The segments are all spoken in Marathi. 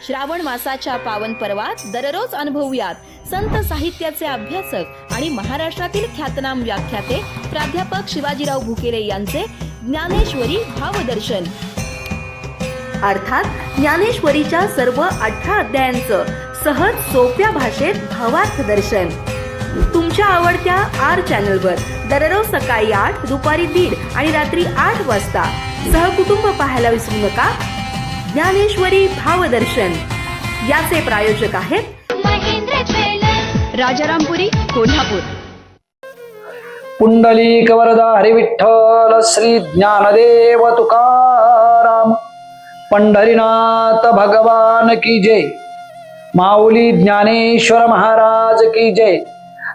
श्रावण मासाच्या पावन पर्वात दररोज अनुभवूयात संत साहित्याचे अभ्यासक आणि महाराष्ट्रातील ख्यातनाम व्याख्याते प्राध्यापक शिवाजीराव भुकेले यांचे ज्ञानेश्वरी भावदर्शन, अर्थात ज्ञानेश्वरीच्या सर्व 18 अध्यायांचं सहज सोप्या भाषेत भावार्थ दर्शन तुमच्या आवडत्या आर चॅनलवर दररोज सकाळी 8, दुपारी 1:30 आणि रात्री 8 वाजता सहकुटुंब पाहायला विसरू नका. ज्ञानेश्वरी भावदर्शन याचे प्रायोजक आहेत महेंद्र ज्वेलर्स, राजारामपुरी, कोल्हापूर. पुंडलिक वरदा हरी विठ्ठल श्री ज्ञानदेव तुकाराम. पंढरीनाथ भगवान की जय. माऊली ज्ञानेश्वर महाराज की जय.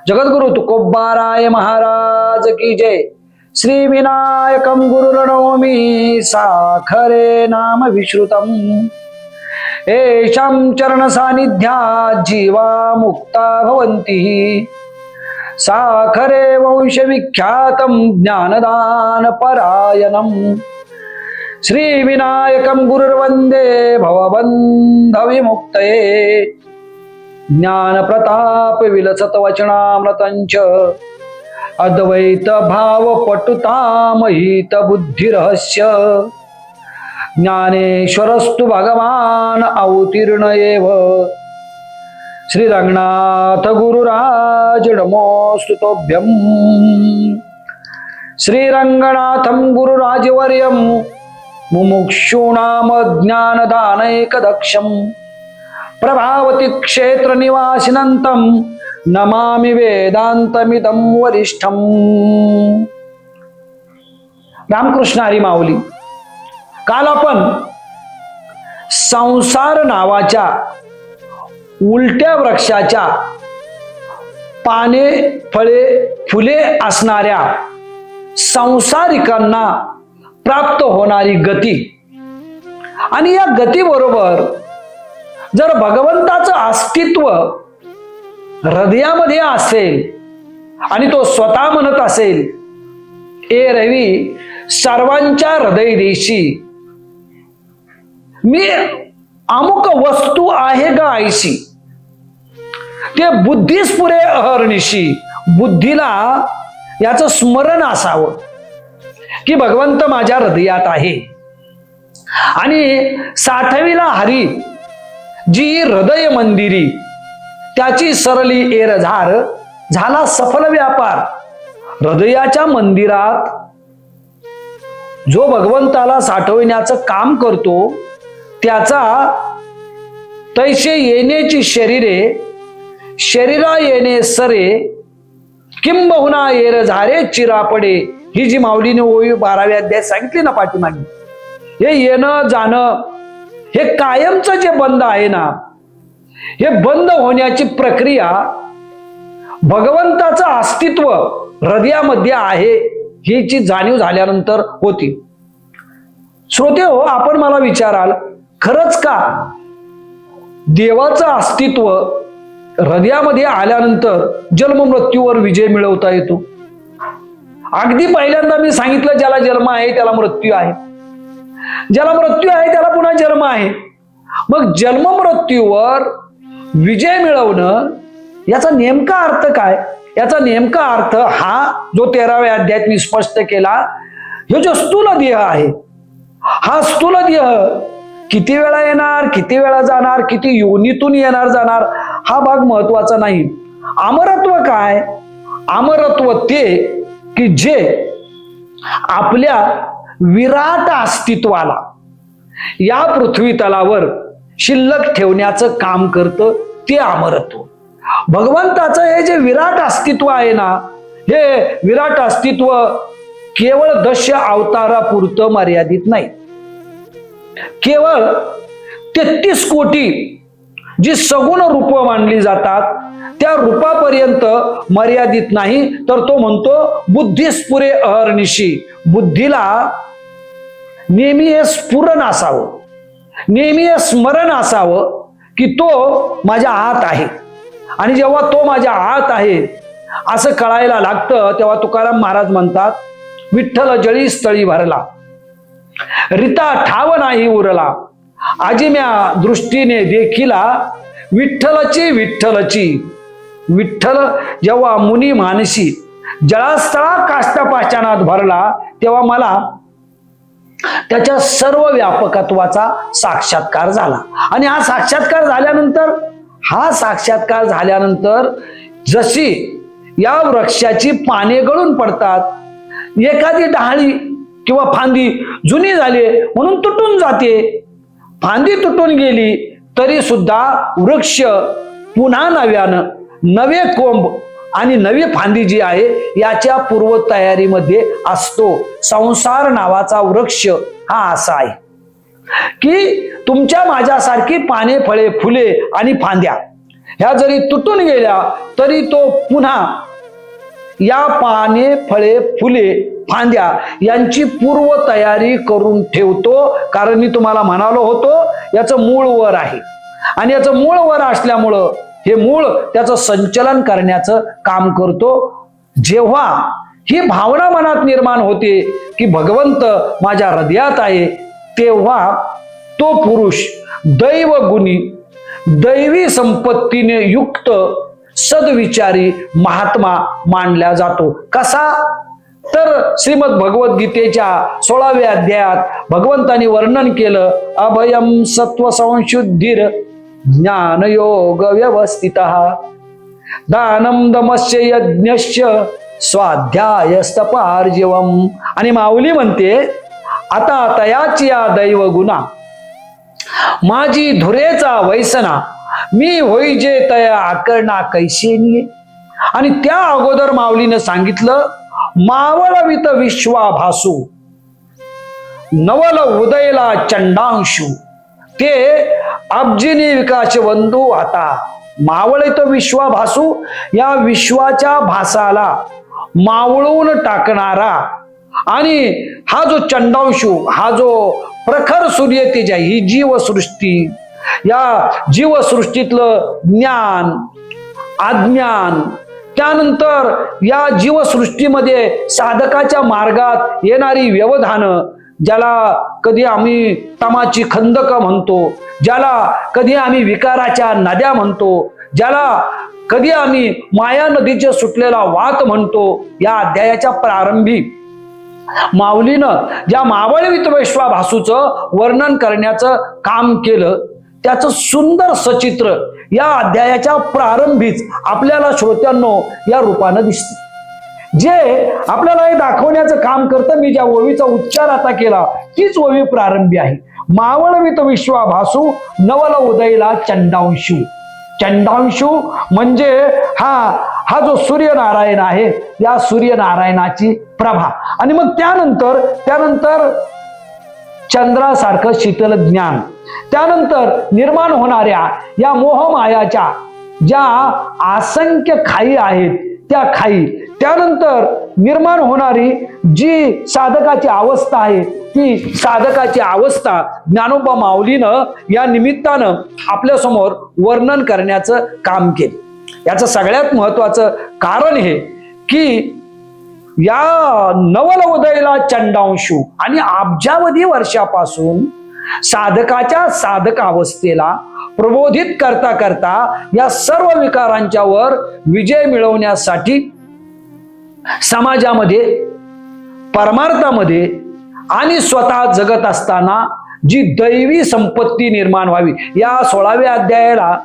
जगद्गुरु तुकोबाराय महाराज की जय. श्री विनायकं गुरुर्नौमि साखरे नाम विश्रुतम्. येषां चरण सानिध्यात् जीवा मुक्ता भवन्ति. साखरे वंश विख्यातं ज्ञानदान परायणम्. श्री विनायकं गुरुर्वन्दे भवबन्ध विमुक्तये. ज्ञान प्रताप विलसत वचनामृतंच. अद्वैत भाव पटुतामहित बुद्धि रहस्य. ज्ञानेश्वरस्तु भगवान अवतीर्ण एव. श्री रंगनाथ गुरुराज नमोस्तु तोभ्यं. श्री रंगनाथं गुरुराजवर्यं मुमुक्षूणाम ज्ञानदानैकदक्षं. प्रभावती क्षेत्र निवासिनंतं नमामि वेदांतमिदं वरिष्ठम. रामकृष्ण हरी माऊली. काल आपण संसार नावाच्या उलट्या वृक्षाच्या पाने, फळे, फुले असणाऱ्या संसारिकांना प्राप्त होणारी गती आणि या गतीबरोबर जर भगवंताचं अस्तित्व हृदयामध्ये असेल आणि तो स्वतः म्हणत असेल, ए रवी सर्वांच्या हृदय देशी मी अमुक वस्तू आहे का ऐशी. ते बुद्धीस पुरे अहर्निशी. बुद्धीला याचं स्मरण असावं की भगवंत माझ्या हृदयात आहे. आणि 60वीला हरी जी हृदय मंदिरी त्याची सरली एरझार. झाला सफल व्यापार. हृदयाच्या मंदिरात जो भगवंताला साठवण्याचं काम करतो त्याचा तैसे येण्याची शरीरे, शरीरा येणे सरे, किंबहुना एरझारे चिरापडे. ही जी माऊलीने ओवी 12व्या अध्यायात सांगितली ना पाठीमागे, हे येणं जाणं हे कायमचं जे बंद आहे ना, हे बंद होण्याची प्रक्रिया भगवंताचं अस्तित्व हृदयामध्ये आहे हीची जाणीव झाल्यानंतर होती. श्रोते हो, आपण मला विचाराल, खरंच का देवाचं अस्तित्व हृदयामध्ये आल्यानंतर जन्म मृत्यूवर विजय मिळवता येतो? अगदी पहिल्यांदा मी सांगितलं, ज्याला जन्म आहे त्याला मृत्यू आहे, ज्याला मृत्यू आहे त्याला पुन्हा जन्म आहे. मग जन्म मृत्यूवर विजय मिळवणं याचा नेमका अर्थ काय? याचा नेमका अर्थ हा जो 13व्या अध्यायात मी स्पष्ट केला, हे जो स्थूल देह आहे, हा स्थूल देह किती वेळा येणार, किती वेळा जाणार, किती योनीतून येणार जाणार हा भाग महत्वाचा नाही. अमरत्व काय? अमरत्व ते की जे आपल्या विराट अस्तित्वाला या पृथ्वी तलावर शिल्लक ठेवण्याचं काम करतं, ते अमरत्व. भगवंताचं हे जे विराट अस्तित्व आहे ना, हे विराट अस्तित्व केवळ 10 अवतारापुरतं मर्यादित नाही. केवळ 33 कोटी जी सगुण रूप मानली जातात त्या रूपापर्यंत मर्यादित नाही, तर तो म्हणतो बुद्धीस पुरे अहर्निशी. बुद्धीला नेहमी हे स्फुरण असावं, नेहमी हे स्मरण असावं की तो माझ्या आत आहे. आणि जेव्हा तो माझ्या आत आहे असं कळायला लागतं, तेव्हा तुकाराम महाराज म्हणतात, विठ्ठल जळी स्थळी भरला, रिता ठाव नाही उरला, आजिम्या दृष्टीने देखिला विठ्ठलची विठ्ठलची. विठ्ठल जेव्हा मुनी मानसी जळास्थळा काष्टपाषाणात भरला तेव्हा मला त्याच्या सर्व व्यापकत्वाचा साक्षात्कार झाला. आणि हा साक्षात्कार झाल्यानंतर जशी या वृक्षाची पाने गळून पडतात, एखादी डहाळी किंवा फांदी जुनी झाली म्हणून तुटून जाते, फांदी तुटून गेली तरी सुद्धा वृक्ष पुन्हा नव्यानं नवे कोंब आणि नवी फांदी जी आहे याच्या पूर्वतयारीमध्ये असतो. संसार नावाचा वृक्ष हा असा आहे की तुमच्या माझ्यासारखी पाने, फळे, फुले आणि फांद्या ह्या जरी तुटून गेल्या तरी तो पुन्हा या पाने, फळे, फुले, फांद्या यांची पूर्व तयारी करून ठेवतो. कारण मी तुम्हाला म्हणालो होतो याचं मूळ वर आहे आणि याचं मूळ वर असल्यामुळं हे मूळ त्याचं संचलन करण्याचं काम करतो. जेव्हा ही भावना मनात निर्माण होते की भगवंत माझ्या हृदयात आहे, तेव्हा तो पुरुष दैव गुणी, दैवी संपत्तीने युक्त सद्विचारी महात्मा मानला जातो. कसा? तर श्रीमद भगवद्गीतेच्या 16व्या अध्यायात भगवंतांनी वर्णन केलं, अभयम सत्व संशुद्धीर ज्ञान योग व्यवस्थितः दानम दमस्य यज्ञस्य स्वाध्यायस्तपार्जवम. आणि माऊली म्हणते, आता तयाची या दैव गुणा माझी धुरेचा वैसना मी होई जे तया आकरणा कैसेनिये. आणि त्या अगोदर माऊलीनं सांगितलं, मावळवित विश्वाभासू नवल उदयला चंडांशू ते अब्जिनी विकास बंधू. आता मावळित विश्वाभासू या विश्वाच्या भासाला मावळून टाकणारा आणि हा जो चंडांशू, हा जो प्रखर सूर्य तेज आहे, ही जीवसृष्टी, या जीवसृष्टीतलं ज्ञान, अज्ञान, त्यानंतर या जीवसृष्टीमध्ये साधकाच्या मार्गात येणारी व्यवधानं, ज्याला कधी आम्ही तमाची खंदक म्हणतो, ज्याला कधी आम्ही विकाराच्या नद्या म्हणतो, ज्याला कधी आम्ही माया नदीचे सुटलेला वात म्हणतो, या अध्यायाच्या प्रारंभी माऊलीनं ज्या मावळवित विश्वाभासूचं वर्णन करण्याचं काम केलं त्याचं सुंदर सचित्र या अध्यायाच्या प्रारंभीच आपल्याला श्रोत्यांनो या रूपानं दिसतं. जे आपल्याला हे दाखवण्याचं काम करतं. मी ज्या ओवीचा उच्चार आता केला तीच ओवी प्रारंभी आहे. मावळवित विश्वाभासू नवल उदयला चंडांशू. चंडांशू म्हणजे हा जो सूर्यनारायण आहे, या सूर्यनारायणाची प्रभा. आणि मग त्यानंतर चंद्रासारखं शीतल ज्ञान, त्यानंतर निर्माण होणाऱ्या या मोहमायाच्या ज्या असंख्य खाई आहेत त्या खाई, त्यानंतर निर्माण होणारी जी साधकाची अवस्था आहे ती साधकाची अवस्था ज्ञानोबा माऊलीनं या निमित्तानं आपल्या समोर वर्णन करण्याचं काम केलं. याचं सगळ्यात महत्वाचं कारण हे की या नवल उदयला चंडांशू आणि अब्जावधी वर्षापासून साधकाच्या साधक अवस्थेला प्रबोधित करता करता या सर्व विकारांच्या वर विजय मिळवण्यासाठी समाजामध्ये, परमार्थामध्ये आणि स्वतः जगत असताना जी दैवी संपत्ती निर्माण व्हावी, या 16व्या अध्यायाला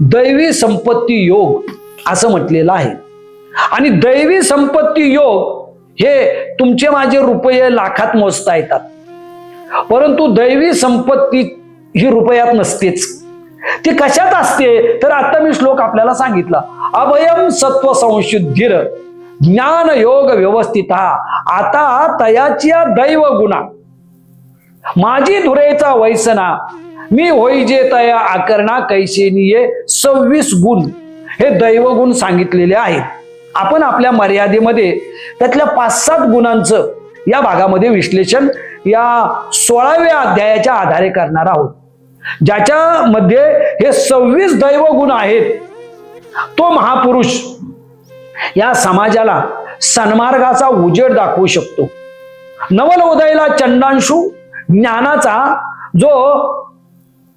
दैवी संपत्ती योग असं म्हटलेलं आहे. आणि दैवी संपत्ती योग हे तुमचे माझे रुपये लाखात मोजता येतात, परंतु दैवी संपत्ती ही रुपयात नसतेच. ती कशात असते तर आता मी श्लोक आपल्याला सांगितला, अभयम सत्व संशुद्धीर ज्ञान योग व्यवस्थित. आता तयाची दैव गुणा माझी धुरेचा वैसना मी होई जे तया आकरणा कैसेनिये. 26 गुण हे दैवगुण सांगितलेले आहेत. आपण आपल्या मर्यादेमध्ये त्यातल्या 5-7 गुणांचं या भागामध्ये विश्लेषण या 16व्या अध्यायाच्या आधारे करणार आहोत, ज्याच्यामध्ये हे 26 दैवगुण आहेत. तो महापुरुष या समाजाला सन्मार्गाचा उजेड दाखवू शकतो. नवल उदयला चंडांशू ज्ञानाचा जो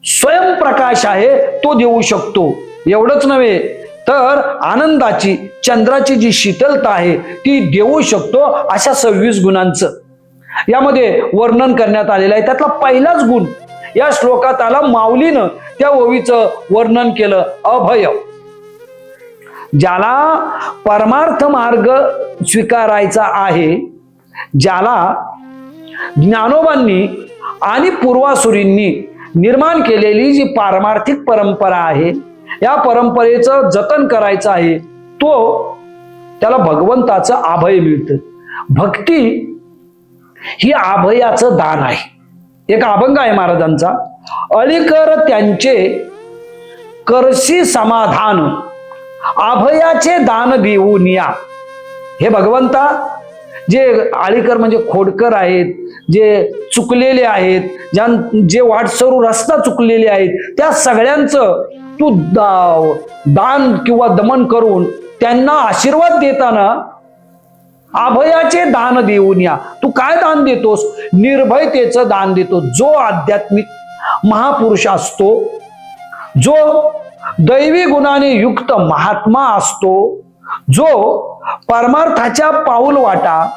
स्वयंप्रकाश आहे तो देऊ शकतो. एवढंच नव्हे तर आनंदाची, चंद्राची जी शीतलता आहे ती देऊ शकतो. अशा 26 गुणांचं यामध्ये वर्णन करण्यात आलेलं आहे. त्यातला पहिलाच गुण या श्लोकात आला. माऊलीनं त्या ओवीचं वर्णन केलं, अभय. ज्याला परमार्थ मार्ग स्वीकारायचा आहे, ज्याला ज्ञानोबांनी आणि पूर्वासुरींनी निर्माण केलेली जी पारमार्थिक परंपरा आहे, या परंपरेचं जतन करायचं आहे, तो त्याला भगवंताचं अभय मिळतं. भक्ती ही अभयाचं दान आहे. एक अभंग आहे महाराजांचा, अलीकर त्यांचे करशी समाधान, अभयाचे दान देऊन या. हे भगवंता, जे आळीकर म्हणजे खोडकर आहेत, जे चुकलेले आहेत, जे वाटसरू रस्ता चुकलेले आहेत, त्या सगळ्यांचं तू दान किंवा दमन करून त्यांना आशीर्वाद देताना अभयाचे दान देऊन या. तू काय दान देतोस? निर्भयतेचं दान देतो. जो आध्यात्मिक महापुरुष असतो, जो दैवी गुणाने युक्त महात्मा असतो, जो परमार्थाच्या पाऊल वाटा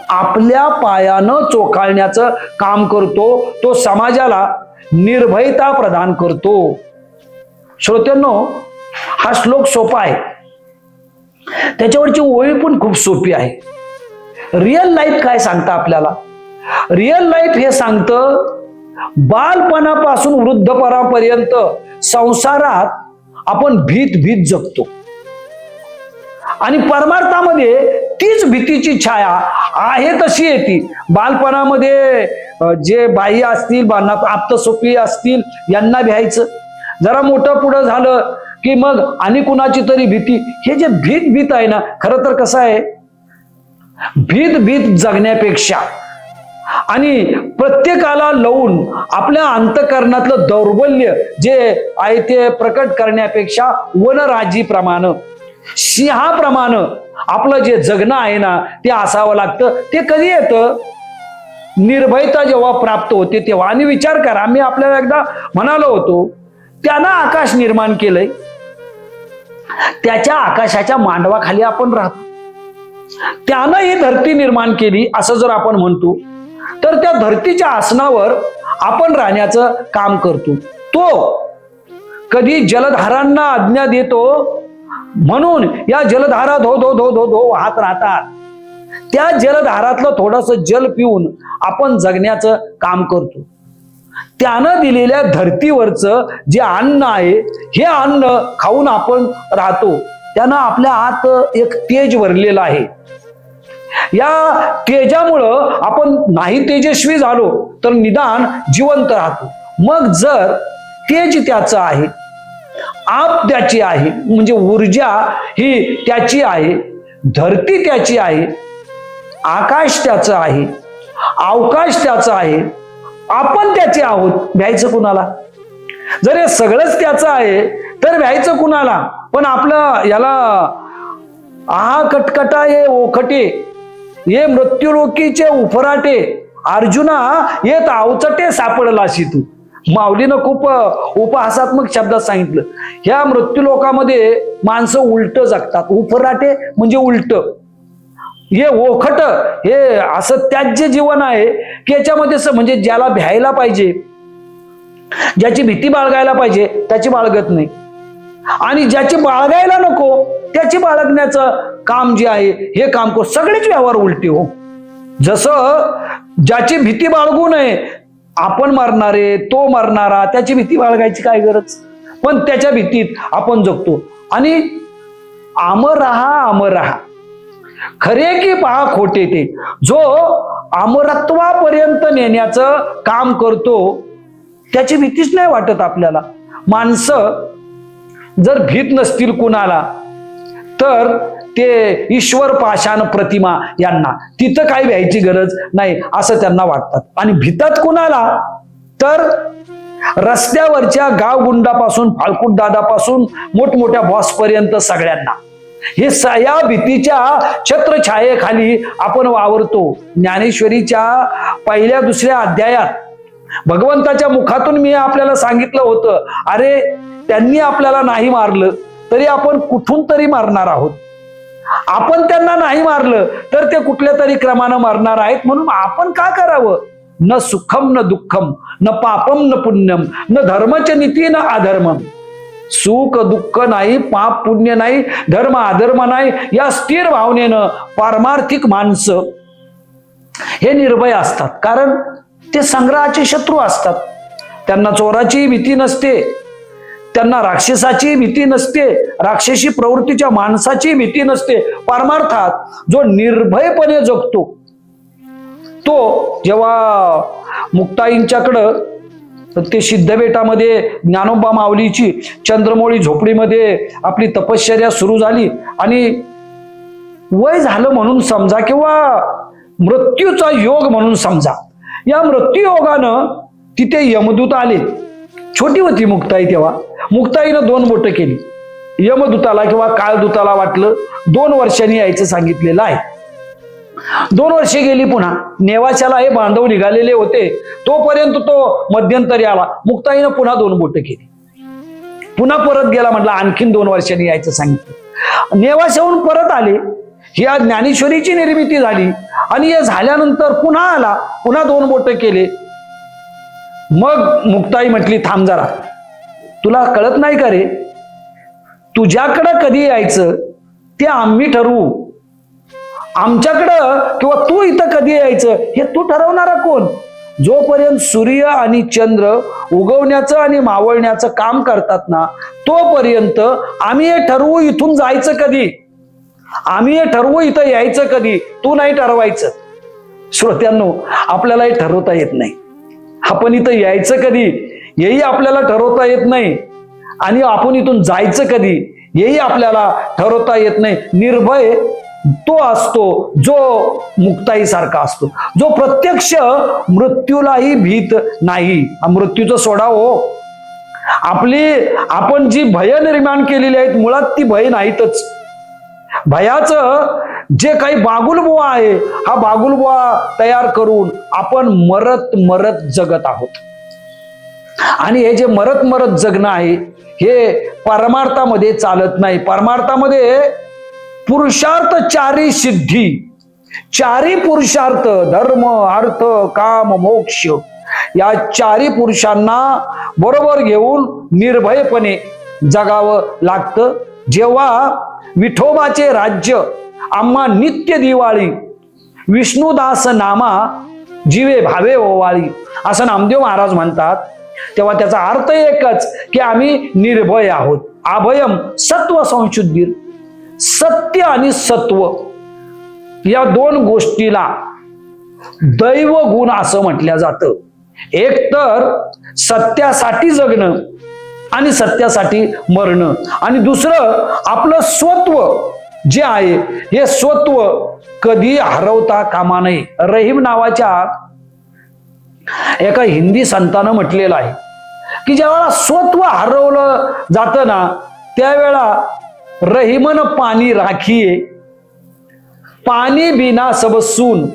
आपल्या पायानं चोखाळण्याचं काम करतो, तो समाजाला निर्भयता प्रदान करतो. श्रोत्यांनो, हा श्लोक सोपा आहे, त्याच्यावरची ओळी पण खूप सोपी आहे. रिअल लाईफ काय सांगतं आपल्याला? रिअल लाईफ हे सांगतं, बालपणापासून वृद्धपणापर्यंत संसारात आपण भीत भीत जगतो आणि परमार्थामध्ये तीच भीतीची छाया आहे तशी येते. बालपणामध्ये जे बाई असतील, आप्तसोपी असतील, यांना भ्यायचं. जरा मोठं पुढं झालं की मग आणि कुणाची तरी भीती. हे जे भीत भीत आहे ना, खरं तर कसं आहे, भीत भीत जगण्यापेक्षा आणि प्रत्येकाला लवून आपल्या अंतःकरणातलं दौर्बल्य जे आहे ते प्रकट करण्यापेक्षा वनराजीप्रमाणे, सिंहाप्रमाणे आपलं जे जगणं आहे ना ते असावं लागतं. ते कधी येतं? निर्भयता जेव्हा प्राप्त होते तेव्हा. आणि विचार करा, मी आपल्याला एकदा म्हणालो होतो, त्यानं आकाश निर्माण केलंय, त्याच्या आकाशाच्या मांडवाखाली आपण राहतो. त्यानं ही धरती निर्माण केली असं जर आपण म्हणतो, तर त्या धरतीच्या आसनावर आपण राहण्याचं काम करतो. तो कधी जलधारांना आज्ञा देतो, म्हणून या जलधारा धो धो धो धो धो वाहत राहतात. त्या जलधारातलं थोडस जल पिऊन आपण जगण्याचं काम करतो. त्यानं दिलेल्या धरतीवरचं जे अन्न आहे, हे अन्न खाऊन आपण राहतो. त्यानं आपल्या आत एक तेज भरलेलं आहे. या तेजामुळं आपण नाही तेजस्वी झालो तर निदान जिवंत राहतो. मग जर तेज त्याचं आहे, आप त्याची आहे, म्हणजे ऊर्जा ही त्याची आहे, धरती त्याची आहे, आकाश त्याचं आहे, अवकाश त्याचा आहे, आपण त्याचे आहोत, भ्यायचं कुणाला? जर हे सगळंच त्याचं आहे तर भ्यायचं कुणाला? पण आपलं याला आहा कटकटा हे ओखटे, ये मृत्यूलोकीचे उफराटे, अर्जुना येत अवचटे सापडलाशी तू. माऊलीनं खूप उपहासात्मक शब्दात सांगितलं, ह्या मृत्यूलोकामध्ये माणसं उलट जगतात. उफराटे म्हणजे उलट, हे ओखट, हे असं त्याज्य जीवन आहे की याच्यामध्ये म्हणजे ज्याला भ्यायला पाहिजे, ज्याची भीती बाळगायला पाहिजे, त्याची बाळगत नाही, आणि ज्याची बाळगायला नको त्याची बाळगण्याचं काम जे आहे हे काम करू. सगळेच व्यवहार उलटे हो. जसं ज्याची भीती बाळगू नये, आपण मरणारे, तो मरणारा, त्याची भीती बाळगायची काय गरज? पण त्याच्या भीतीत आपण जगतो. आणि अमर रहा, खरे की पहा खोटे ते. जो अमरत्वापर्यंत नेण्याचं काम करतो त्याची भीतीच नाही वाटत आपल्याला. माणसं जर भीत नसतील कुणाला तर ते ईश्वर पाषाण प्रतिमा यांना, तिथं काय भ्यायची गरज नाही असं त्यांना वाटतात. आणि भीतात कुणाला? तर रस्त्यावरच्या गावगुंडापासून, फाळकूट दादापासून मोठमोठ्या बॉस पर्यंत सगळ्यांना. हे या भीतीच्या छत्रछायेखाली आपण वावरतो. ज्ञानेश्वरीच्या पहिल्या दुसऱ्या अध्यायात भगवंताच्या मुखातून मी आपल्याला सांगितलं होतं, अरे त्यांनी आपल्याला नाही मारलं तरी आपण कुठून तरी मारणार आहोत. आपण त्यांना नाही मारलं तर ते कुठल्या तरी क्रमानं मारणार आहेत. म्हणून आपण का करावं? न सुखम न दुःखम न पापम न पुण्यम न धर्मच नीती न अधर्मम. सुख दुःख नाही, पाप पुण्य नाही, धर्म अधर्म नाही, या स्थिर भावनेनं पारमार्थिक माणसं हे निर्भय असतात. कारण ते संग्रहाचे शत्रू असतात. त्यांना चोराची भीती नसते, त्यांना राक्षसाची भीती नसते, राक्षसी प्रवृत्तीच्या माणसाची भीती नसते. परमार्थात जो निर्भयपणे जगतो तो जेव्हा मुक्ताईंच्याकडं ते सिद्धबेटामध्ये ज्ञानोबा माऊलीची चंद्रमौळी झोपडीमध्ये आपली तपश्चर्या सुरू झाली आणि वय झालं म्हणून समजा किंवा मृत्यूचा योग म्हणून समजा, या मृत्यूयोगानं तिथे यमदूत आले. छोटी होती मुक्ताई तेव्हा. मुक्ताईनं 2 बोटं केली. यमदूताला किंवा काळदूताला वाटलं 2 वर्षांनी यायचं सांगितलेलं आहे. 2 वर्षे गेली. पुन्हा नेवाशाला हे बांधव निघालेले होते, तोपर्यंत तो मध्यंतरी आला. मुक्ताईनं पुन्हा 2 बोटं केली. पुन्हा परत गेला, म्हटलं आणखीन 2 वर्षांनी यायचं सांगितलं. नेवाशाहून परत आले. ही आज ज्ञानेश्वरीची निर्मिती झाली आणि हे झाल्यानंतर पुन्हा आला, पुन्हा 2 बोटं केले. मग मुक्ताई म्हटली, थांब जरा, तुला कळत नाही का रे? तुझ्याकडं कधी यायचं ते आम्ही ठरवू. आमच्याकडं किंवा तू इथं कधी यायचं हे तू ठरवणारा कोण? जोपर्यंत सूर्य आणि चंद्र उगवण्याचं आणि मावळण्याचं काम करतात ना, तोपर्यंत आम्ही हे ठरवू इथून जायचं कधी, आम्ही हे ठरवू इथं यायचं कधी, तू नाही ठरवायचं. श्रोत्यांनो, आपल्याला हे ठरवता येत नाही. आपण इथं यायचं कधी हेही आपल्याला ठरवता येत नाही आणि आपण इथून जायचं कधी हेही आपल्याला ठरवता येत नाही. निर्भय तो असतो जो मुक्ताई सारखा असतो, जो प्रत्यक्ष मृत्यूलाही भीत नाही. मृत्यूचं सोडा हो, आपण जी भय निर्माण केलेली आहेत मुळात ती भय नाहीतच. भयाचं जे काही बागुलबुवा आहे, हा बागुलबुवा तयार करून आपण मरत मरत जगत आहोत. आणि हे जे मरत मरत जगणं आहे हे परमार्थामध्ये चालत नाही. परमार्थामध्ये पुरुषार्थ 4 सिद्धी, 4 पुरुषार्थ धर्म अर्थ काम मोक्ष, या 4 पुरुषांना बरोबर घेऊन निर्भयपणे जगावं लागतं. जेव्हा विठोबाचे राज्य आम्हा नित्य दिवाळी, विष्णुदास नामा जीवे भावे ओवाळी, असं नामदेव महाराज म्हणतात, तेव्हा त्याचा अर्थ एकच की आम्ही निर्भय आहोत. अभयम सत्व संशुद्धीर, सत्य आणि सत्व या 2 गोष्टीला दैव गुण असं म्हटलं जातं. एक तर सत्यासाठी जगणं आणि सत्यासाठी मरणं, आणि दुसरं आपलं स्वत्व जे आहे हे स्वत्व कधी हरवता कामा नये. रहीम नावाच्या एका हिंदी संतानं म्हटलेलं आहे की ज्यावेळा स्वत्व हरवलं जातं ना, त्यावेळा रहीमन पाणी राखीये, पाणी बिना सब सून,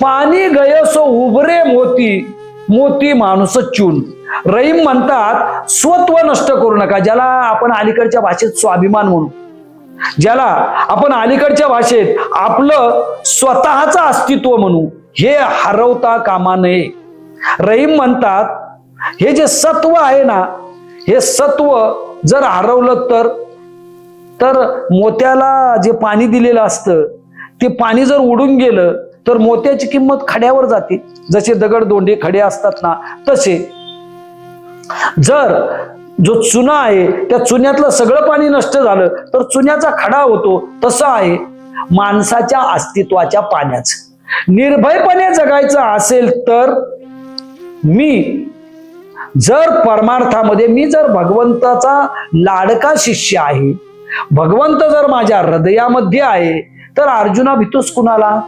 पाणी गयसो उभरे मोती, मोती माणूस चून. रहीम म्हणतात स्वत्व नष्ट करू नका. ज्याला आपण अलीकडच्या भाषेत स्वाभिमान म्हणू, ज्याला आपण अलीकडच्या भाषेत आपलं स्वतःचं अस्तित्व म्हणू, हे हरवता कामा नये. रहीम म्हणतात हे जे सत्व आहे ना, हे सत्व जर हरवलं तर मोत्याला जे पाणी दिलेलं असतं ते पाणी जर उडून गेलं तर मोत्याची किंमत खड्यावर जाते. जसे दगड दोंडे खडे असतात ना, तसे जर जो चुना आहे त्या चुन्यातलं सगळं पाणी नष्ट झालं तर चुन्याचा खडा होतो. तसं आहे माणसाच्या अस्तित्वाच्या पाण्याचं. निर्भयपणे जगायचं असेल तर मी जर परमार्थामध्ये, मी जर भगवंताचा लाडका शिष्य आहे, भगवंत जर माझ्या हृदयामध्ये आहे, तर अर्जुना भीतोस कुणाला?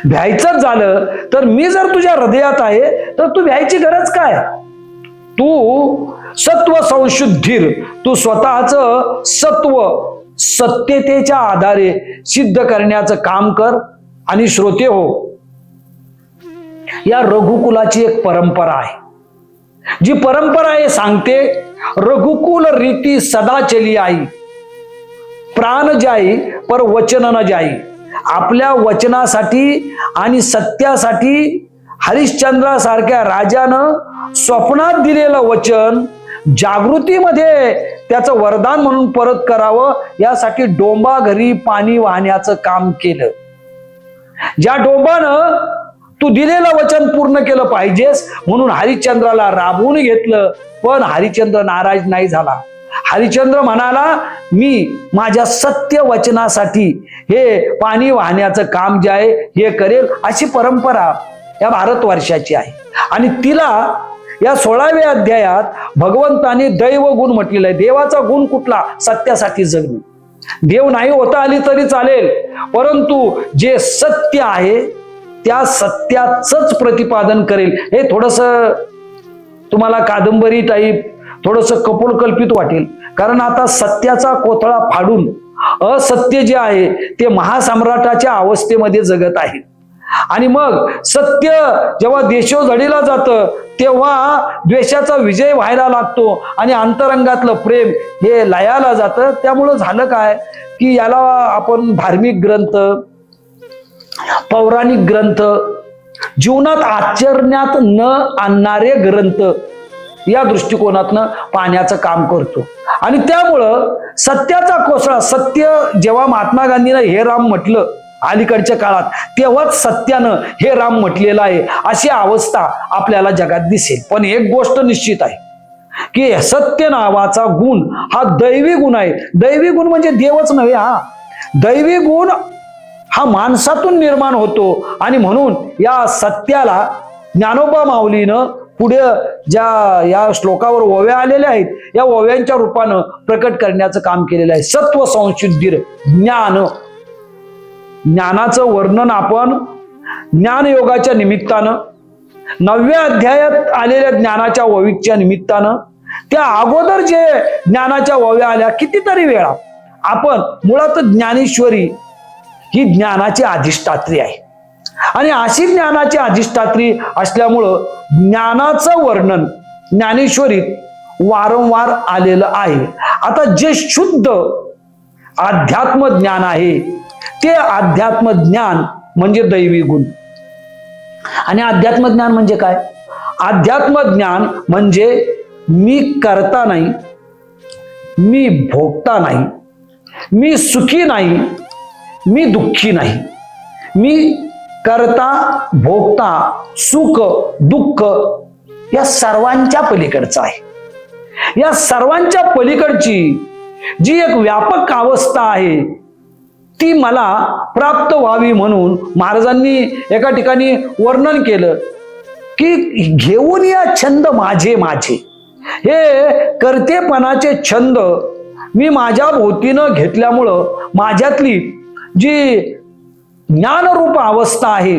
भ्यायचंच झालं तर मी जर तुझ्या हृदयात आहे तर तू भ्यायची गरज काय? तू सत्व संशुद्धीर, तू स्वतःच सत्व सत्यतेच्या आधारे सिद्ध करण्याचं काम कर. आणि श्रोते हो, या रघुकुलाची एक परंपरा आहे, जी परंपरा हे सांगते, रघुकुल रीती सदा चली आई, प्राण जाई पर वचन न जाई. आपल्या वचनासाठी आणि सत्यासाठी हरिश्चंद्रासारख्या राजानं स्वप्नात दिलेलं वचन जागृतीमध्ये त्याचं वरदान म्हणून परत करावं, यासाठी डोंबा घरी पाणी वाहण्याचं काम केलं. ज्या डोंबानं तू दिलेलं वचन पूर्ण केलं पाहिजेस म्हणून हरिश्चंद्राला राबवून घेतलं, पण हरिश्चंद्र नाराज नाही झाला. हरिश्चंद्र म्हणाला, मी माझ्या सत्य वचनासाठी हे पाणी वाहण्याचं काम जे आहे हे करेल. अशी परंपरा या भारतवर्षाची आहे. आणि तिला या 16व्या अध्यायात भगवंताने दैव गुण म्हटलेला आहे. देवाचा गुण कुठला? सत्यासाठी जगणे. देव नाही होता आली तरी चालेल, परंतु जे सत्य आहे त्या सत्याचंच प्रतिपादन करेल. हे थोडस तुम्हाला कादंबरी टाईप, थोडस कपोलकल्पित वाटेल, कारण आता सत्याचा कोथळा फाडून असत्य जे आहे ते महासम्राटाच्या अवस्थेमध्ये जगत आहे. आणि मग सत्य जेव्हा देशोधडीला जातं तेव्हा द्वेषाचा विजय व्हायला लागतो आणि अंतरंगातलं प्रेम हे लयाला जातं. त्यामुळं झालं काय की याला आपण धार्मिक ग्रंथ, पौराणिक ग्रंथ, जीवनात आचरण्यात न आणणारे ग्रंथ या दृष्टिकोनातनं पाहण्याचं काम करतो. आणि त्यामुळं सत्याचा कोसळा, सत्य जेव्हा महात्मा गांधीनं हे राम म्हटलं अलीकडच्या काळात, तेव्हाच सत्यानं हे राम म्हटलेलं आहे, अशी अवस्था आपल्याला जगात दिसेल. पण एक गोष्ट निश्चित आहे की सत्य नावाचा गुण हा दैवी गुण आहे. दैवी गुण म्हणजे देवच नव्हे, हा दैवी गुण हा माणसातून निर्माण होतो. आणि म्हणून या सत्याला ज्ञानोबा माऊलीनं पुढे ज्या या श्लोकावर ओव्या आलेल्या आहेत, या ओव्यांच्या रूपानं प्रकट करण्याचं काम केलेलं आहे. सत्व संशुद्धीर ज्ञान, ज्ञानाचं वर्णन आपण ज्ञानयोगाच्या निमित्तानं, 9व्या अध्यायात आलेल्या ज्ञानाच्या ओवीच्या निमित्तानं, त्या अगोदर जे ज्ञानाच्या ओव्या आल्या कितीतरी वेळा आपण, मुळात ज्ञानेश्वरी ही ज्ञानाची अधिष्ठात्री आहे. आणि अशी ज्ञानाची अधिष्ठात्री असल्यामुळं ज्ञानाचं वर्णन ज्ञानेश्वरीत वारंवार आलेलं आहे. आता जे शुद्ध अध्यात्म ज्ञान आहे ते अध्यात्म ज्ञान म्हणजे दैवी गुण. आणि अध्यात्म ज्ञान म्हणजे काय? अध्यात्म ज्ञान म्हणजे मी करता नाही, मी भोगता नाही, मी सुखी नाही, मी दुःखी नाही. मी करता, भोगता, सुख, दुःख या सर्वांच्या पलीकडचं आहे. या सर्वांच्या पलीकडची जी एक व्यापक अवस्था आहे ती मला प्राप्त व्हावी म्हणून महाराजांनी एका ठिकाणी वर्णन केलं की घेऊन या छंद माझे माझे, हे कर्तेपणाचे छंद मी माझ्या भोवतीनं घेतल्यामुळं माझ्यातली जी ज्ञानरूप अवस्था आहे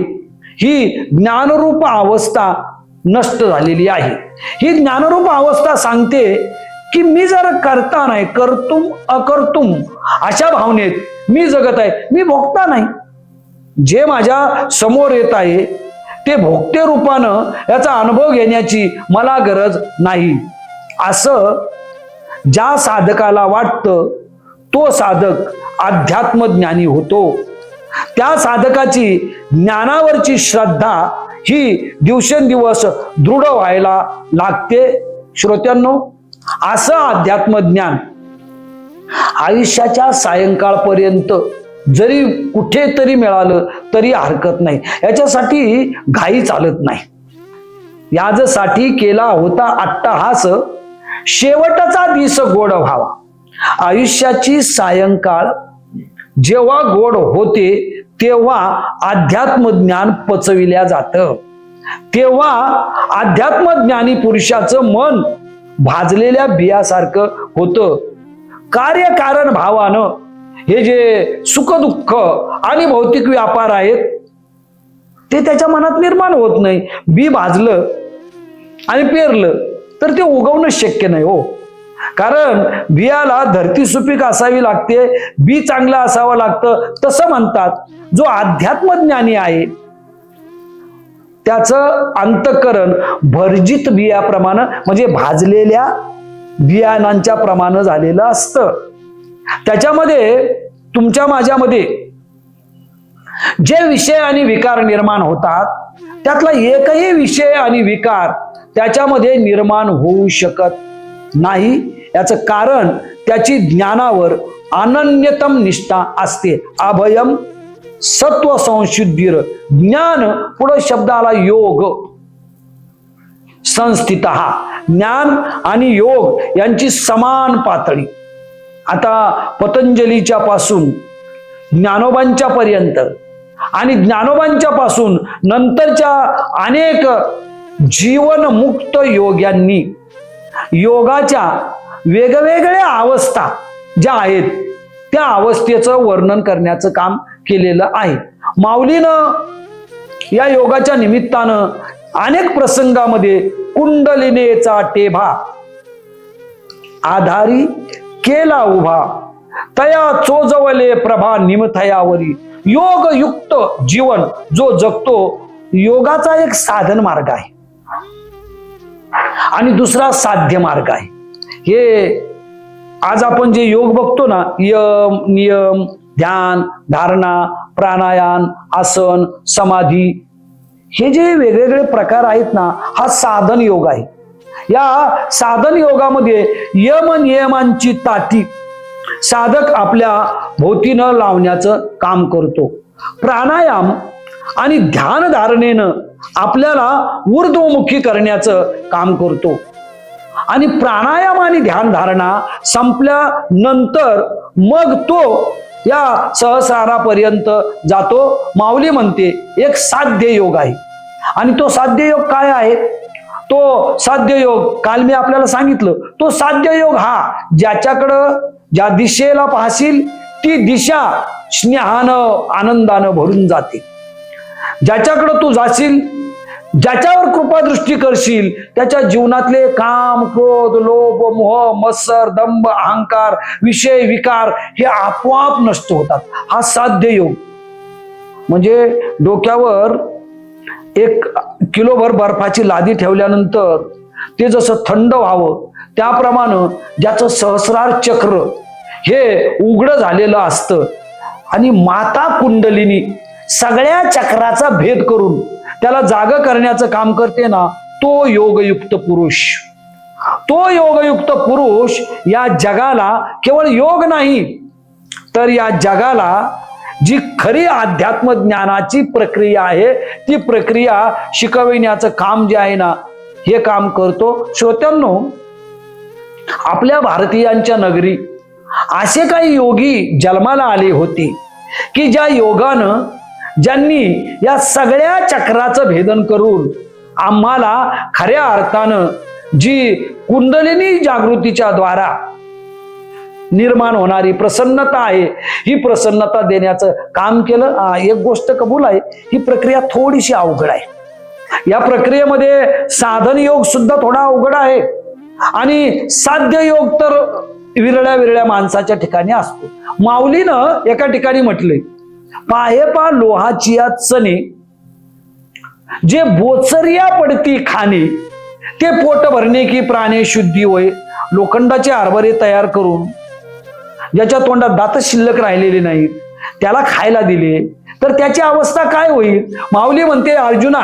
ही ज्ञानरूप अवस्था नष्ट झालेली आहे. ही ज्ञानरूप अवस्था सांगते की मी जर करता नाही, कर्तुम अकर्तुम अशा भावनेत मी जगत आहे, मी भोगता नाही. जे माझ्या समोर येत आहे ते भोगते रूपानं याचा अनुभव घेण्याची मला गरज नाही, असं ज्या साधकाला वाटतं तो साधक अध्यात्मज्ञानी होतो. त्या साधकाची ज्ञानावरची श्रद्धा ही दिवसेंदिवस दृढ व्हायला लागते. श्रोत्यांनो, असं अध्यात्मज्ञान आयुष्याच्या सायंकाळपर्यंत जरी कुठेतरी मिळालं तरी हरकत नाही. याच्यासाठी घाई चालत नाही. यासाठी केला होता अट्टहास, शेवटचा दिस गोड व्हावा. आयुष्याची सायंकाळ जेव्हा गोड होते तेव्हा अध्यात्मज्ञान पचविल्या जातं. तेव्हा अध्यात्मज्ञानी पुरुषाचं मन भाजलेल्या बियासारखं होतं. कार्यकारण भावानं हे जे सुख दुःख आणि भौतिक व्यापार आहेत ते त्याच्या मनात निर्माण होत नाही. बी भाजलं आणि पेरलं तर ते उगवणं शक्य नाही हो. कारण बियाला धरती सुपीक असावी लागते, बी चांगलं असावं लागतं. तसं म्हणतात जो अध्यात्मज्ञानी आहे त्याचं अंतःकरण भर्जित बियाप्रमाणे म्हणजे भाजलेल्या बियाणांच्या प्रमाणे झालेलं असतं. त्याच्यामध्ये तुमच्या माझ्यामध्ये जे विषय आणि विकार निर्माण होतात त्यातला एकही विषय आणि विकार त्याच्यामध्ये निर्माण होऊ शकत नाही. याचं कारण त्याची ज्ञानावर अनन्यतम निष्ठा असते. अभयम सत्व संशुद्धीर ज्ञान पुढे शब्द आला योग संस्थित. ज्ञान आणि योग यांची समान पातळी. आता पतंजलीच्या पासून ज्ञानोबांच्या पर्यंत आणि ज्ञानोबांच्या पासून नंतरच्या अनेक जीवनमुक्त योग्यांनी योगाच्या वेगवेगळ्या अवस्था ज्या आहेत त्या अवस्थेचं वर्णन करण्याचं काम केलेलं आहे. माऊलीनं या योगाच्या निमित्तानं अनेक प्रसंगामध्ये कुंडलिनेचा टेभा आधारी केला उभा तया चोजवले प्रभा निमथयावरी. योगयुक्त जीवन जो जगतो योगाचा एक साधन मार्ग आहे आणि दुसरा साध्य मार्ग आहे. हे आज आपण जे योग बघतो ना, यम नियम ध्यान धारणा प्राणायाम आसन समाधी हे जे वेगवेगळे प्रकार आहेत ना, हा साधन योग आहे. या साधन योगामध्ये यम नियमांची ताटी साधक आपल्या भोवतीनं लावण्याचं काम करतो. प्राणायाम आणि ध्यान धारणेनं आपल्याला ऊर्ध्वमुखी करण्याचं काम करतो. आणि प्राणायाम आणि ध्यान धारणा संपल्यानंतर मग तो या सहस्रारापर्यंत जातो. माऊली म्हणते एक साध्य योग आहे. आणि तो साध्य योग काय आहे? तो साध्य योग काल मी आपल्याला सांगितलं. तो साध्य योग हा ज्याच्याकडं ज्या दिशेला पाहशील ती दिशा स्नेहानं आनंदानं भरून जाते. ज्याच्याकडं तू जाशील ज्याच्यावर कृपादृष्टी करशील त्याच्या जीवनातले काम क्रोध लोभ मोह मत्सर दंभ अहंकार विषय विकार हे आपोआप नष्ट होतात. हा साध्य योग म्हणजे डोक्यावर 1 किलोभर बर्फाची लादी ठेवल्यानंतर ते जसं थंड व्हावं त्याप्रमाणे ज्याचं सहस्रार चक्र हे उघड झालेलं असतं आणि माता कुंडलिनी सगळ्या चक्राचा भेद करून त्याला जाग करण्याचं काम करते ना, तो योगयुक्त पुरुष. तो योगयुक्त पुरुष या जगाला केवळ योग नाही तर या जगाला जी खरी अध्यात्म ज्ञानाची प्रक्रिया आहे ती प्रक्रिया शिकविण्याचं काम जे आहे ना हे काम करतो. श्रोत्यांनो, आपल्या भारतीयांच्या नगरी असे काही योगी जन्माला आले होते की ज्या योगानं ज्यांनी या सगळ्या चक्राचं भेदन करून आम्हाला खऱ्या अर्थानं जी कुंडलिनी जागृतीच्या द्वारा निर्माण होणारी प्रसन्नता आहे ही प्रसन्नता देण्याचं काम केलं. एक गोष्ट कबूल आहे, ही प्रक्रिया थोडीशी अवघड आहे. या प्रक्रियेमध्ये साधन योग सुद्धा थोडा अवघड आहे आणि साध्य योग तर विरळ्या विरळ्या माणसाच्या ठिकाणी असतो. माऊलीनं एका ठिकाणी म्हटले, पाहे पा लोहाची चणे जे बोचरिया पडती खाणे ते पोट भरणे की प्राणे शुद्धी होय. लोखंडाचे हरभरे तयार करून ज्याच्या तोंडात दात शिल्लक राहिलेले नाहीत त्याला खायला दिले तर त्याची अवस्था काय होईल? माऊली म्हणते, अर्जुना,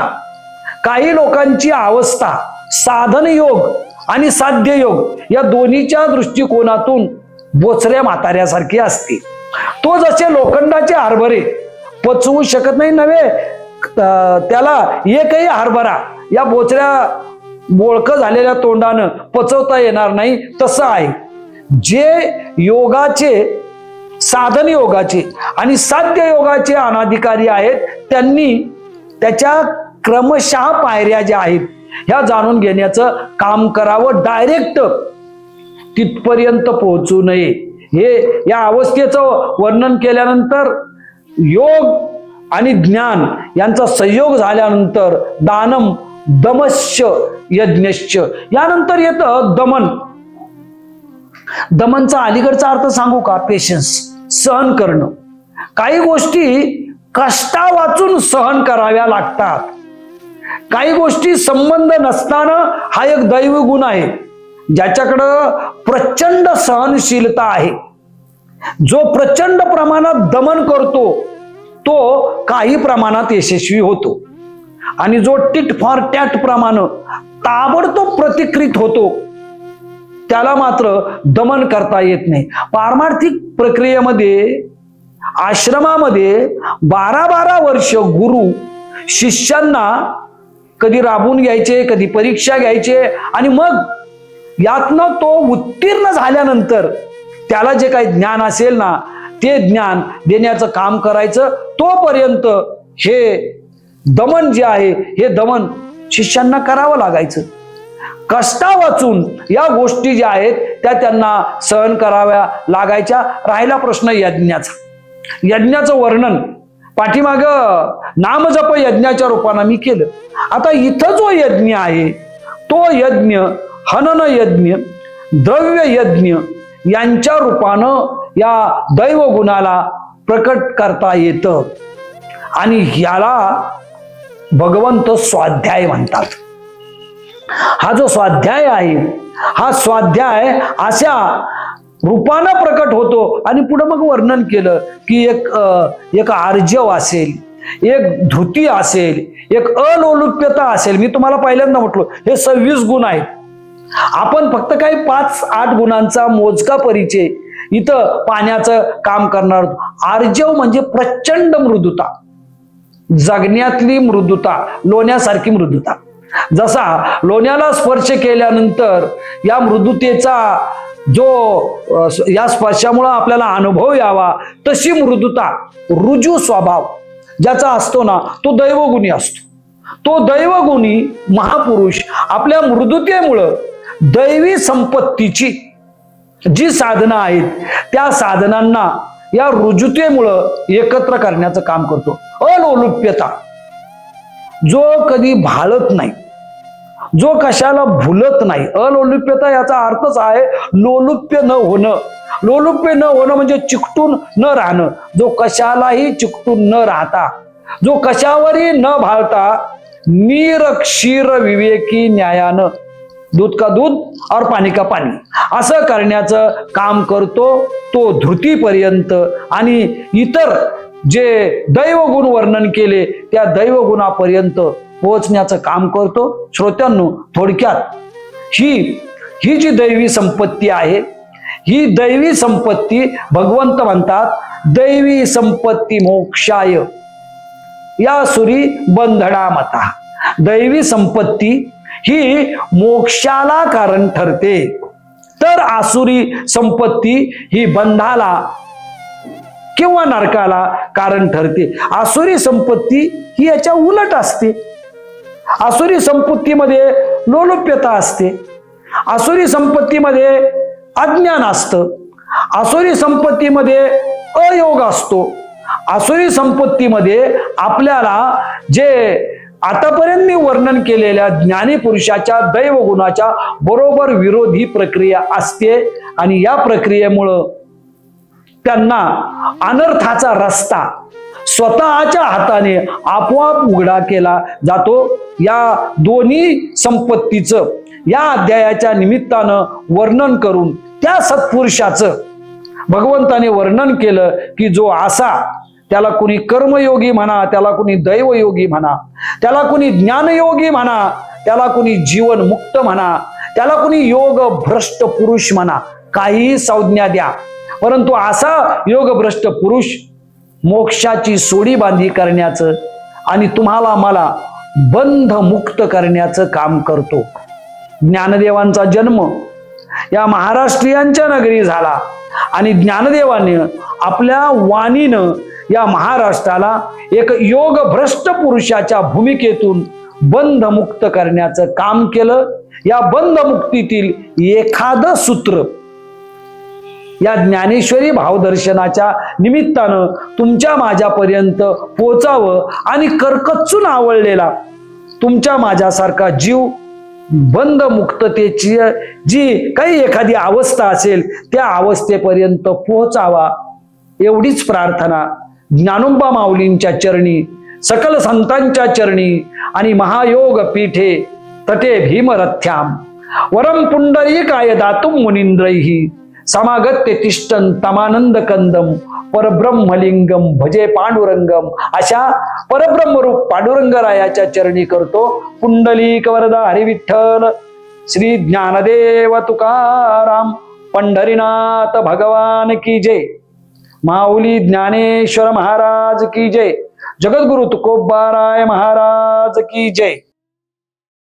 काही लोकांची अवस्था साधन योग आणि साध्य योग या दोन्हीच्या दृष्टिकोनातून बोचऱ्या म्हाताऱ्यासारखी असते. तो जसे लोखंडाचे हरभरे पचवू शकत नाही नव्हे त्याला एकही हरभरा या बोचऱ्या बोळकं झालेल्या तोंडानं पचवता येणार नाही, तसं आहे. जे योगाचे साधन योगाचे आणि साध्य योगाचे अनाधिकारी आहेत त्यांनी त्याच्या क्रमशः पायऱ्या ज्या आहेत ह्या जाणून घेण्याचं काम करावं. डायरेक्ट तिथपर्यंत पोहोचू नये. हे या अवस्थेचं वर्णन केल्यानंतर योग आणि ज्ञान यांचा संयोग झाल्यानंतर दानम दमश्य यज्ञश्च यानंतर येतं दमन. दमनचा अलीकडचा अर्थ सांगू का? पेशन्स, सहन करणं. काही गोष्टी कष्टा वाचून सहन कराव्या लागतात. काही गोष्टी संबंध नसताना हा एक दैव गुण आहे. ज्याच्याकडं प्रचंड सहनशीलता आहे, जो प्रचंड प्रमाणात दमन करतो तो काही प्रमाणात यशस्वी होतो, आणि जो टिट फॉर टॅट प्रमाणे ताबडतोब प्रतिकृत होतो त्याला मात्र दमन करता येत नाही. पारमार्थिक प्रक्रियेमध्ये आश्रमामध्ये 12-12 वर्ष गुरु शिष्यांना कधी राबवून घ्यायचे, कधी परीक्षा घ्यायचे, आणि मग यातनं तो उत्तीर्ण झाल्यानंतर त्याला जे काही ज्ञान असेल ना ते ज्ञान देण्याचं काम करायचं. तोपर्यंत हे दमन जे आहे हे दमन शिष्यांना करावं लागायचं. कष्टा वाचून या गोष्टी ज्या आहेत त्या त्यांना सहन कराव्या लागायच्या. राहिला प्रश्न यज्ञाचा. यज्ञाचं वर्णन पाठीमाग नामजप यज्ञाच्या रूपानं मी केलं. आता इथं जो यज्ञ आहे तो यज्ञ हनन यज्ञ, द्रव्य यज्ञ यांच्या रूपानं या दैव गुणाला प्रकट करता येतं, आणि ह्याला भगवंत स्वाध्याय म्हणतात. हा जो स्वाध्याय आहे हा स्वाध्याय अशा रूपानं प्रकट होतो. आणि पुढे मग वर्णन केलं की एक आर्जव असेल, एक धृती असेल, एक अलोलुप्यता असेल. मी तुम्हाला पहिल्यांदा म्हटलो हे 26 गुण आहेत. आपण फक्त काही 5-8 गुणांचा मोजका परिचय इथं पाण्याचं काम करणार. आर्जव म्हणजे प्रचंड मृदुता, जगण्यातली मृदुता, लोण्यासारखी मृदुता. जसा लोण्याला स्पर्श केल्यानंतर या मृदुतेचा जो या स्पर्शामुळे आपल्याला अनुभव यावा तशी मृदुता, रुजू स्वभाव ज्याचा असतो ना तो दैवगुणी असतो. तो दैवगुणी महापुरुष आपल्या मृदुतेमुळं दैवी संपत्तीची जी साधना आहेत त्या साधनांना या रुजुतेमुळं एकत्र करण्याचं काम करतो. अलोलुप्यता, जो कधी भाळत नाही, जो कशाला भुलत नाही. अलोलुप्यता याचा अर्थच आहे लोलुप्य न होणं. लोलुप्य न होणं म्हणजे चिकटून न राहणं. जो कशालाही चिकटून न राहता, जो कशावरही न भाळता नीर क्षीर विवेकी न्यायानं, दूध का दूध और पाणी का पाणी असं करण्याचं काम करतो तो धृतीपर्यंत. आणि इतर जे दैवगुण वर्णन केले त्या दैवगुणापर्यंत पोहोचण्याचं काम करतो. श्रोत्यांनो, थोडक्यात ही जी दैवी संपत्ती आहे ही दैवी संपत्ती भगवंत म्हणतात दैवी संपत्ती मोक्षाय या सुरी बंधडा मता. दैवी संपत्ती ही मोक्षाला कारण ठरते, तर आसुरी संपत्ती ही बंधाला किंवा नरकाला कारण ठरते. आसुरी संपत्ती ही याच्या उलट असते. आसुरी संपत्तीमध्ये लोलुप्यता असते, आसुरी संपत्तीमध्ये अज्ञान असतं, आसुरी संपत्तीमध्ये अयोग असतो, आसुरी संपत्तीमध्ये आपल्याला जे आतापर्यंत मी वर्णन केलेल्या ज्ञानी पुरुषाच्या दैवगुणाच्या बरोबर विरोधी प्रक्रिया असते. आणि या प्रक्रियेमुळं त्यांना अनर्थाचा रस्ता स्वतःच्या हाताने आपोआप उघडा केला जातो. या दोन्ही संपत्तीचं या अध्यायाच्या निमित्तानं वर्णन करून त्या सत्पुरुषाचं भगवंताने वर्णन केलं की जो असा, त्याला कुणी कर्मयोगी म्हणा, त्याला कुणी दैवयोगी म्हणा, त्याला कुणी ज्ञानयोगी म्हणा, त्याला कुणी जीवन मुक्त म्हणा, त्याला कुणी योग भ्रष्ट पुरुष म्हणा, काही संज्ञा द्या, परंतु असा योग भ्रष्ट पुरुष मोक्षाची सोडी बांधी करण्याचं आणि तुम्हाला मला बंध मुक्त करण्याचं काम करतो. ज्ञानदेवांचा जन्म या महाराष्ट्रीयांच्या नगरी झाला आणि ज्ञानदेवाने आपल्या वाणीनं या महाराष्ट्राला एक योग भ्रष्ट पुरुषाच्या भूमिकेतून बंध मुक्त करण्याचं काम केलं. या बंध मुक्तीतील एखादं सूत्र या ज्ञानेश्वरी भावदर्शनाच्या निमित्तानं तुमच्या माझ्यापर्यंत पोचावं आणि करकचून आवळलेला तुमच्या माझ्यासारखा जीव बंध मुक्ततेची जी काही एखादी अवस्था असेल त्या अवस्थेपर्यंत पोहोचावा एवढीच प्रार्थना ज्ञानोबा माऊलींच्या चरणी, सकल संतांच्या चरणी आणि महायोग पीठे तटे भीमरथ्याम वरम पुंडरीकाय दातुम मुनींद्रैहि समागत्य तिष्ठन् तमानंद कंदम परब्रह्मलिंगम भजे पांडुरंगम. अशा परब्रह्मरूप पांडुरंगरायाच्या चरणी करतो पुंडलिक वरदा हरी विठ्ठल श्री ज्ञानदेव तुकाराम पंढरीनाथ भगवान की जय. माऊली ज्ञानेश्वर महाराज की जय. जगद्गुरु तुकोबाराय महाराज की जय.